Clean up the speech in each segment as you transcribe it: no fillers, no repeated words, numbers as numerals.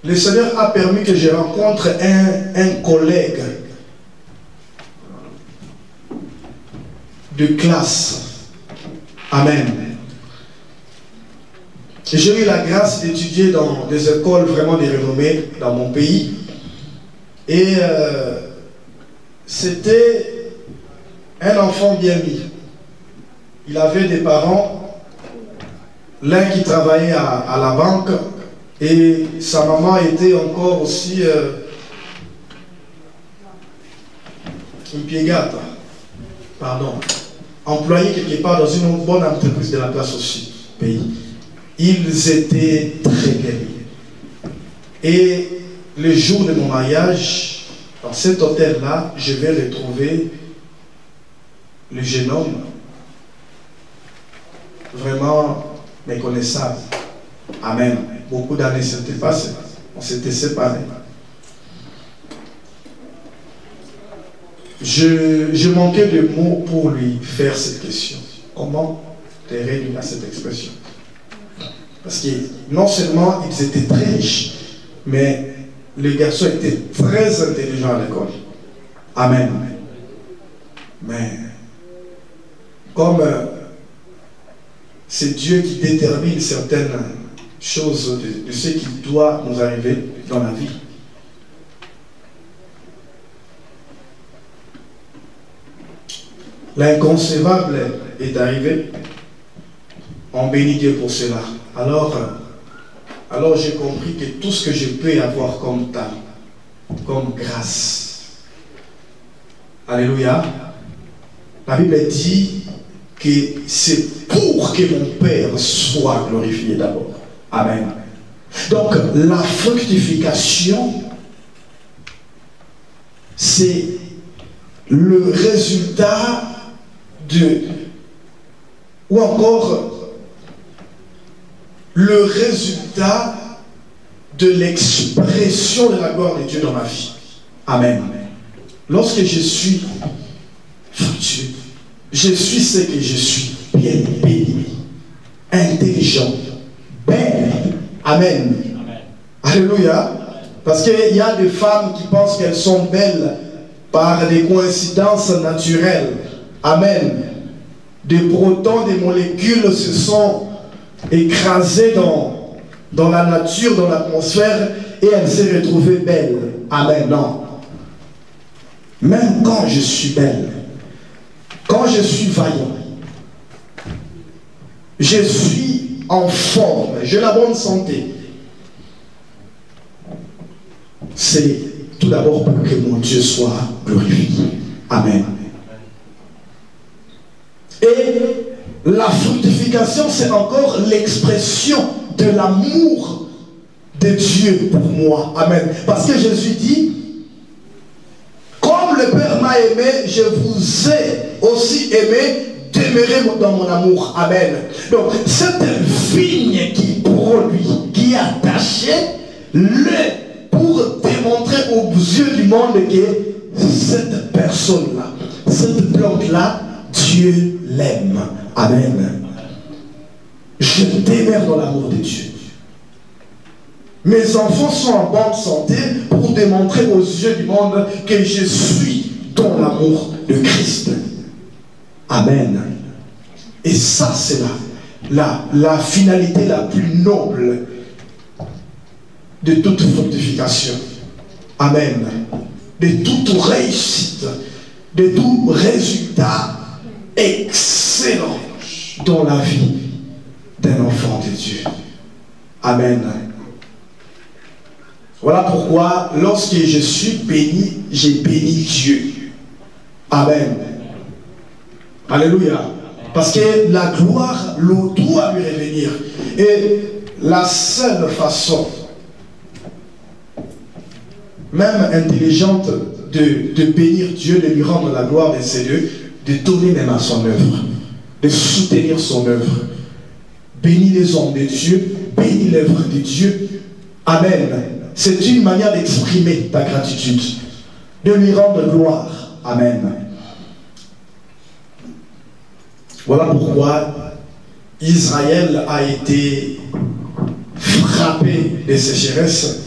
Le Seigneur a permis que je rencontre un collègue de classe. Amen. J'ai eu la grâce d'étudier dans des écoles vraiment de renommée dans mon pays. Et c'était un enfant bien mis. Il avait des parents, l'un qui travaillait à la banque et sa maman était encore aussi impiegata, pardon, employée quelque part dans une bonne entreprise de la place aussi, pays. Ils étaient très bien mis. Et le jour de mon mariage, dans cet hôtel-là, je vais retrouver le jeune homme vraiment méconnaissable. Amen. Beaucoup d'années s'étaient passées. On s'était séparés. Je manquais de mots pour lui faire cette question. Comment te réduire à cette expression? Parce que non seulement ils étaient très riches, mais les garçons étaient très intelligents à l'école. Amen. Mais comme c'est Dieu qui détermine certaines choses de ce qui doit nous arriver dans la vie. L'inconcevable est arrivé. On bénit Dieu pour cela. Alors j'ai compris que tout ce que je peux avoir comme talent, comme grâce. Alléluia. La Bible dit que c'est pour que mon Père soit glorifié d'abord. Amen. Donc la fructification, c'est le résultat ou encore le résultat de l'expression de la gloire de Dieu dans ma vie. Amen. Lorsque je suis fructueux, je suis ce que je suis, bien béni, intelligent, belle. Amen. Amen. Alléluia. Parce qu'il y a des femmes qui pensent qu'elles sont belles par des coïncidences naturelles. Amen. Des protons, des molécules se sont écrasées dans la nature, dans l'atmosphère, et elle s'est retrouvée belle. Amen. Non. Même quand je suis belle, quand je suis vaillant, je suis en forme, j'ai la bonne santé, c'est tout d'abord pour que mon Dieu soit glorifié. Amen. Et la fructification, c'est encore l'expression de l'amour de Dieu pour moi. Amen. Parce que Jésus dit, comme le Père m'a aimé, je vous ai aussi aimé, demeurez dans mon amour. Amen. Donc, cette vigne qui produit, qui est attachée, pour démontrer aux yeux du monde que cette personne-là, cette plante-là, Dieu l'aime. Amen. Je demeure dans l'amour de Dieu. Mes enfants sont en bonne santé pour démontrer aux yeux du monde que je suis dans l'amour de Christ. Amen. Et ça, c'est la finalité la plus noble de toute fructification. Amen. De toute réussite, de tout résultat excellent dans la vie d'un enfant de Dieu. Amen. Voilà pourquoi, lorsque je suis béni, j'ai béni Dieu. Amen. Alléluia. Parce que la gloire doit lui revenir. Et la seule façon, même intelligente, de bénir Dieu, de lui rendre la gloire de ses dieux, de donner même à son œuvre, de soutenir son œuvre. Bénis les hommes de Dieu, bénis l'œuvre de Dieu. Amen. C'est une manière d'exprimer ta gratitude, de lui rendre gloire. Amen. Voilà pourquoi Israël a été frappé de sécheresse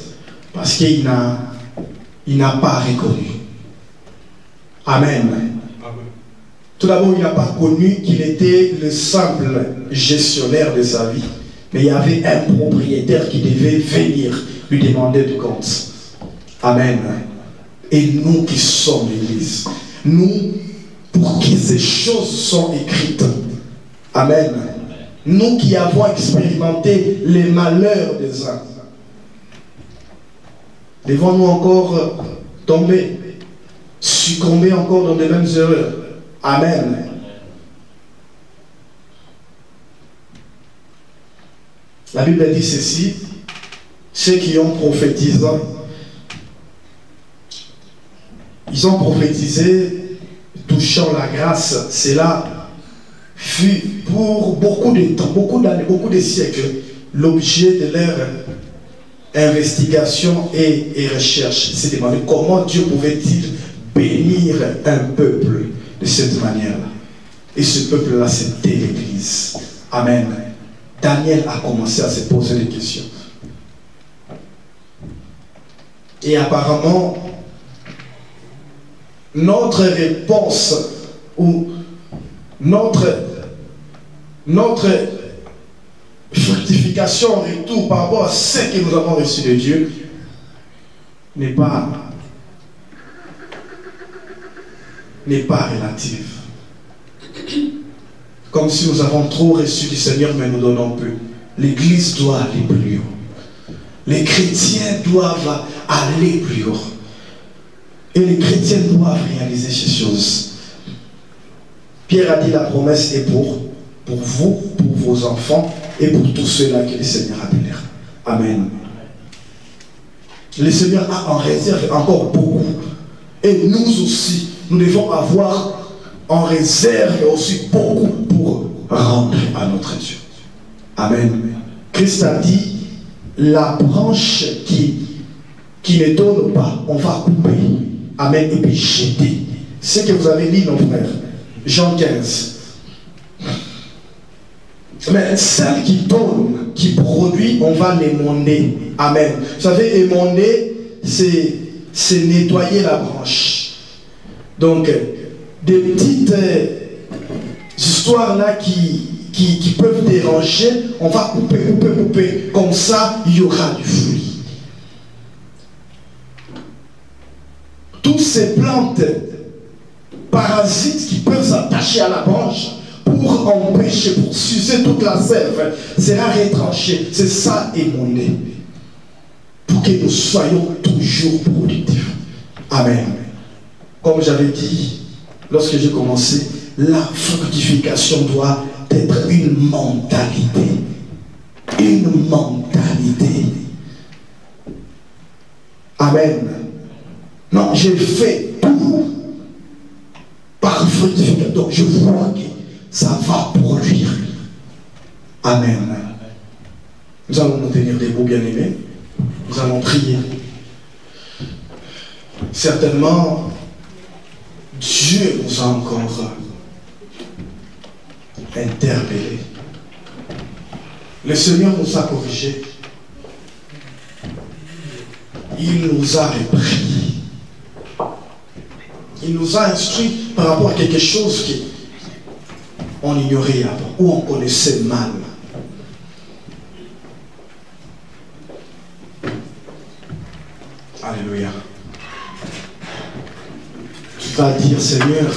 parce qu'il n'a pas reconnu. Amen. Tout d'abord, il n'a pas connu qu'il était le simple gestionnaire de sa vie, mais il y avait un propriétaire qui devait venir lui demander du compte. Amen. Et nous qui sommes l'Église, nous, pour qui ces choses sont écrites, amen, nous qui avons expérimenté les malheurs des uns, devons-nous encore tomber, succomber encore dans les mêmes erreurs? Amen. La Bible dit ceci: ceux qui ont prophétisé, ils ont prophétisé touchant la grâce. Cela fut pour beaucoup de temps, beaucoup d'années, beaucoup de siècles, l'objet de leur investigation et recherche. C'est de demander comment Dieu pouvait-il bénir un peuple de cette manière-là. Et ce peuple-là, c'était l'Église. Amen. Daniel a commencé à se poser des questions. Et apparemment, notre réponse ou notre fructification en retour par rapport à ce que nous avons reçu de Dieu n'est pas relative. Comme si nous avons trop reçu du Seigneur, mais nous donnons peu. L'Église doit aller plus haut. Les chrétiens doivent aller plus haut. Et les chrétiens doivent réaliser ces choses. Pierre a dit la promesse est pour vous, pour vos enfants et pour tous ceux-là que le Seigneur appellera. Amen. Le Seigneur a en réserve encore beaucoup. Et nous aussi, nous devons avoir en réserve aussi beaucoup pour rendre à notre Dieu. Amen. Christ a dit, la branche qui ne donne pas, on va couper. Amen. Et puis jeter. Ce que vous avez dit, nos frères. Jean 15. Mais celle qui donne, qui produit, on va l'émonder. Amen. Vous savez, émonder, c'est nettoyer la branche. Donc, des petites histoires là qui peuvent déranger, on va couper. Comme ça, il y aura du fruit. Toutes ces plantes parasites qui peuvent s'attacher à la branche pour empêcher, pour sucer toute la sève, sera retranché. C'est ça, émonder. Pour que nous soyons toujours productifs. Amen. Comme j'avais dit, lorsque j'ai commencé, la fructification doit être une mentalité. Une mentalité. Amen. Non, j'ai fait tout par fructification. Donc je vois que ça va produire. Amen. Nous allons nous tenir debout, bien-aimés. Nous allons prier. Certainement, Dieu nous a encore interpellés. Le Seigneur nous a corrigés. Il nous a repris. Il nous a instruits par rapport à quelque chose qu'on ignorait avant, ou on connaissait mal. Alléluia. Tu vas dire, Seigneur,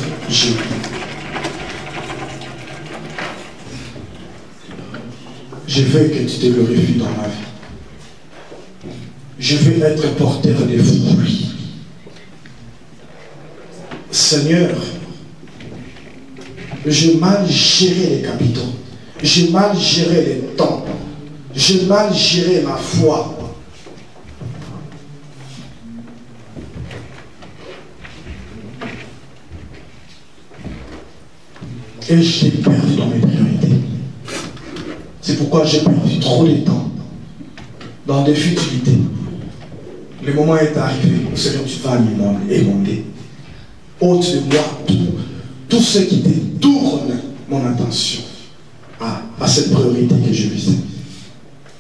je veux que tu te glorifies dans ma vie. Je veux être porteur de fruits. Seigneur, j'ai mal géré les capitaux. J'ai mal géré les temps. J'ai mal géré ma foi. Et j'ai perdu dans mes priorités. C'est pourquoi j'ai perdu trop de temps dans des futilités. Le moment est arrivé où Seigneur, tu vas m'émonder. Ôte de moi tout ce qui détourne mon attention. à cette priorité que je vis,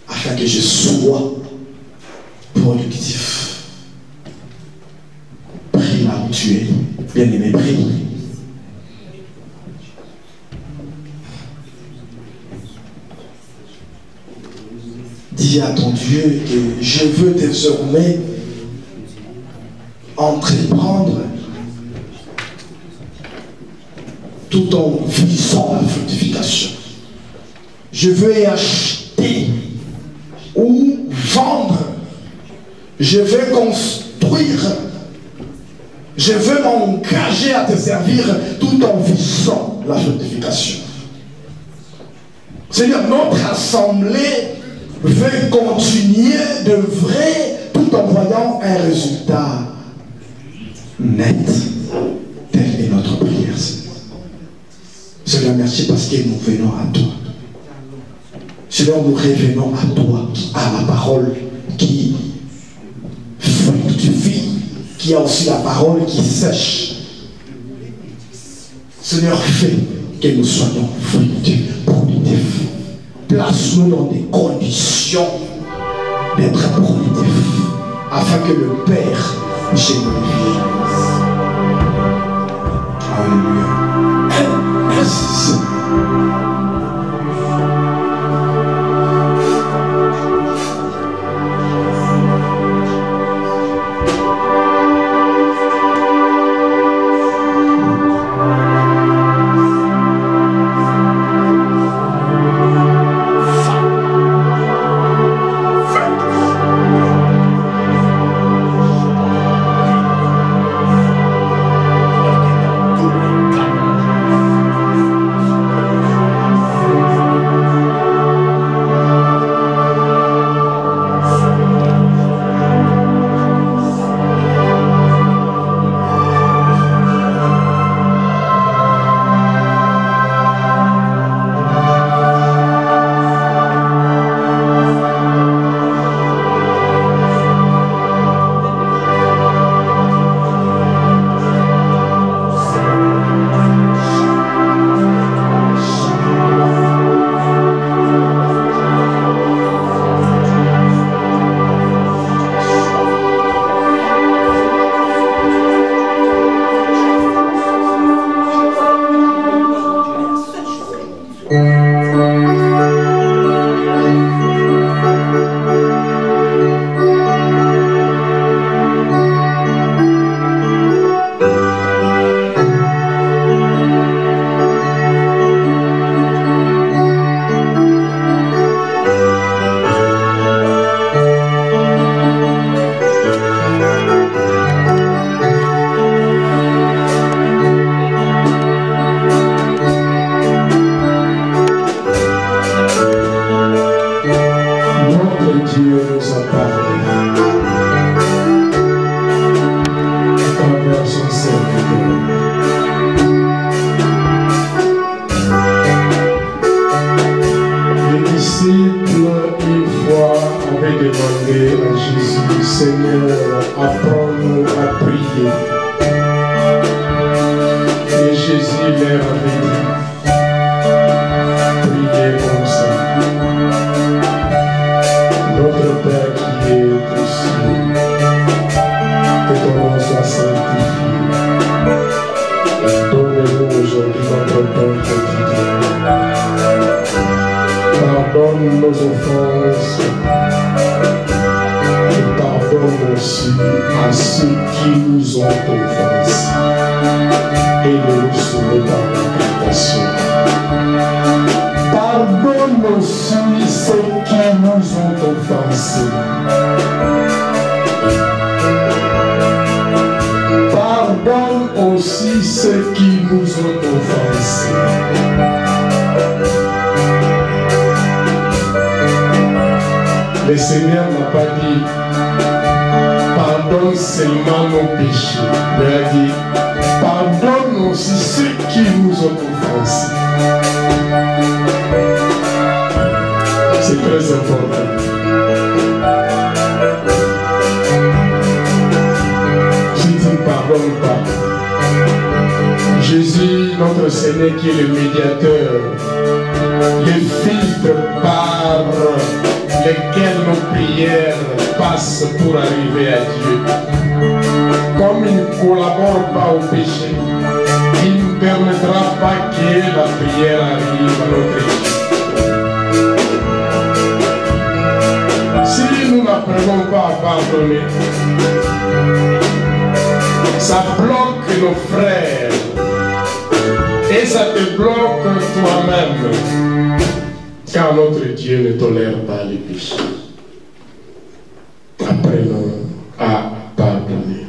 afin que je sois productif. Prie là où tu es, bien-aimé, prie. Dis à ton Dieu que je veux désormais entreprendre tout en visant la fructification. Je veux acheter ou vendre. Je veux construire. Je veux m'engager à te servir tout en visant la fructification. Seigneur, notre assemblée veut continuer d'œuvrer tout en voyant un résultat net. Telle est notre prière, Seigneur. Seigneur, merci parce que nous venons à toi. Seigneur, nous revenons à toi, à la parole qui fructifie, qui a aussi la parole qui sèche. Seigneur, fais que nous soyons fructifs, productifs. Place-nous dans des conditions d'être productifs, afin que le Père généreux. Alléluia. Merci, Seigneur. Pardonne nos offenses et pardonne aussi à ceux qui nous ont offensés et ne nous soumets pas à la tentation. Pardonne aussi ceux qui nous ont offensés. Pardonne aussi ceux qui nous ont offensés. Le Seigneur n'a pas dit pardonne seulement nos péchés, mais il a dit pardonne aussi ceux qui nous ont offensés. C'est très important. Si tu ne pardonnes pas, Jésus, notre Seigneur qui est le médiateur les filtres par lesquels nos prières passent pour arriver à Dieu. Comme il ne collabore pas au péché, il ne permettra pas que la prière arrive à notre Dieu. Si nous n'apprenons pas à pardonner, ça bloque nos frères et ça te bloque toi-même, car notre Dieu ne tolère pas les péchés. Apprenons à pardonner.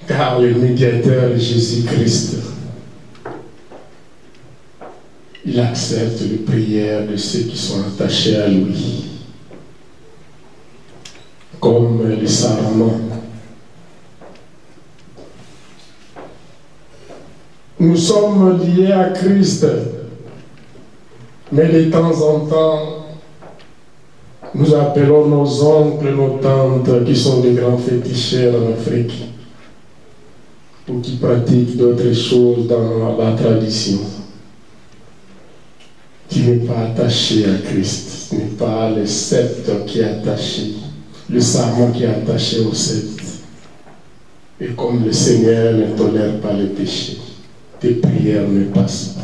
Car le médiateur Jésus-Christ, il accepte les prières de ceux qui sont attachés à lui, comme les Saramans. Nous sommes liés à Christ, mais de temps en temps, nous appelons nos oncles, nos tantes, qui sont des grands féticheurs en Afrique, ou qui pratiquent d'autres choses dans la tradition, qui n'est pas attaché à Christ, ce n'est pas le sceptre qui est attaché, le sarment qui est attaché au sceptre. Et comme le Seigneur ne tolère pas les péchés, tes prières ne passent pas.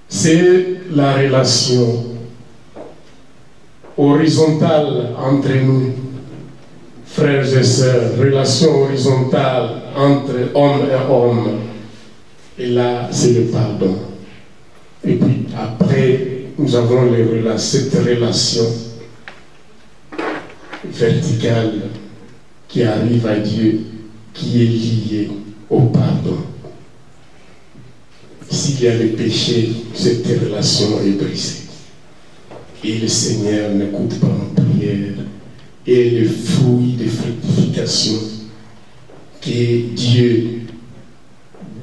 C'est la relation horizontale entre nous, frères et sœurs, relation horizontale entre homme et homme. Et là, c'est le pardon. Et puis après, nous avons cette relation verticale qui arrive à Dieu, qui est liée au pardon. S'il y a le péché, cette relation est brisée. Et le Seigneur n'écoute pas nos prières. Et le fruit de fructification que Dieu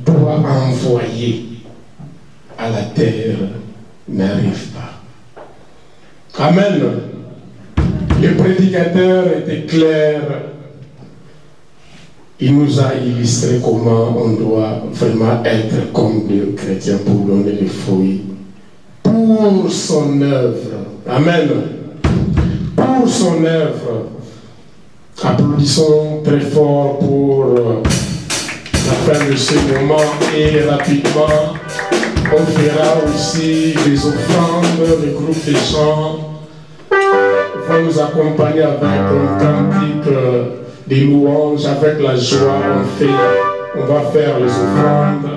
doit envoyer à la terre n'arrive pas. Amen. Le prédicateur était clair. Il nous a illustré comment on doit vraiment être comme des chrétiens pour donner les fruits pour son œuvre. Amen. Pour son œuvre. Applaudissons très fort pour la fin de ce moment et rapidement on fera aussi des offrandes, le groupe des chants va nous accompagner avec un cantique des louanges, avec la joie on va faire les offrandes.